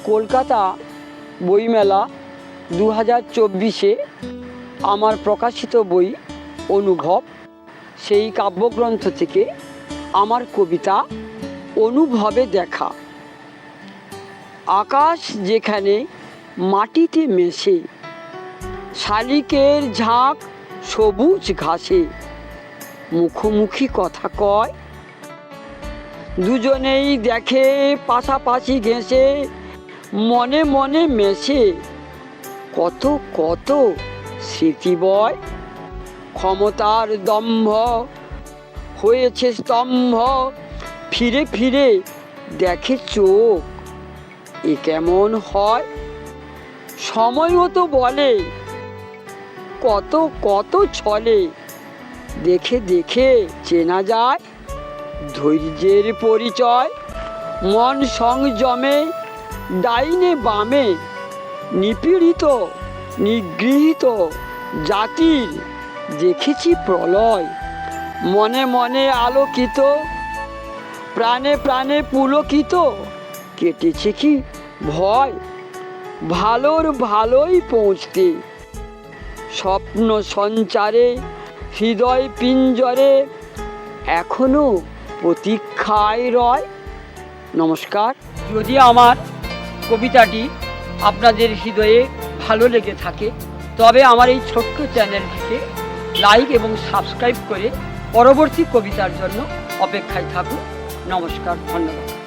কলকাতা বইমেলা 2024-এ আমার প্রকাশিত বই অনুভব, সেই কাব্যগ্রন্থ থেকে আমার কবিতা অনুভবে দেখা। আকাশ যেখানে মাটিতে মেশে, শালিকের ঝাঁক সবুজ ঘাসে, মুখোমুখি কথা কয়, দুজনেই দেখে পাশাপাশি ঘেঁষে, মনে মনে মেশে, কত কত স্মৃতি বয়। ক্ষমতার দম্ভ হয়েছে স্তম্ভ, ফিরে ফিরে দেখে চোখ, এ কেমন হয়? সময়ও তো বলে কত কত ছলে, দেখে দেখে চেনা যায় ধৈর্যের পরিচয়। মন সংযমে ডাইনে বামে, নিপীড়িত নিগৃহীত জাতির দেখেছি প্রলয়। মনে মনে আলোকিত, প্রাণে প্রাণে পুলকিত, কেটেছে কি ভয় ভালোর ভালোই পৌঁছতে। স্বপ্ন সঞ্চারে হৃদয় পিঞ্জরে এখনো প্রতীক্ষায় রয়। নমস্কার। যদি আমার কবিতাটি আপনাদের হৃদয়ে ভালো লেগে থাকে, তবে আমার এই ছোট্ট চ্যানেলটিকে লাইক এবং সাবস্ক্রাইব করে পরবর্তী কবিতার জন্য অপেক্ষায় থাকুন। নমস্কার, ধন্যবাদ।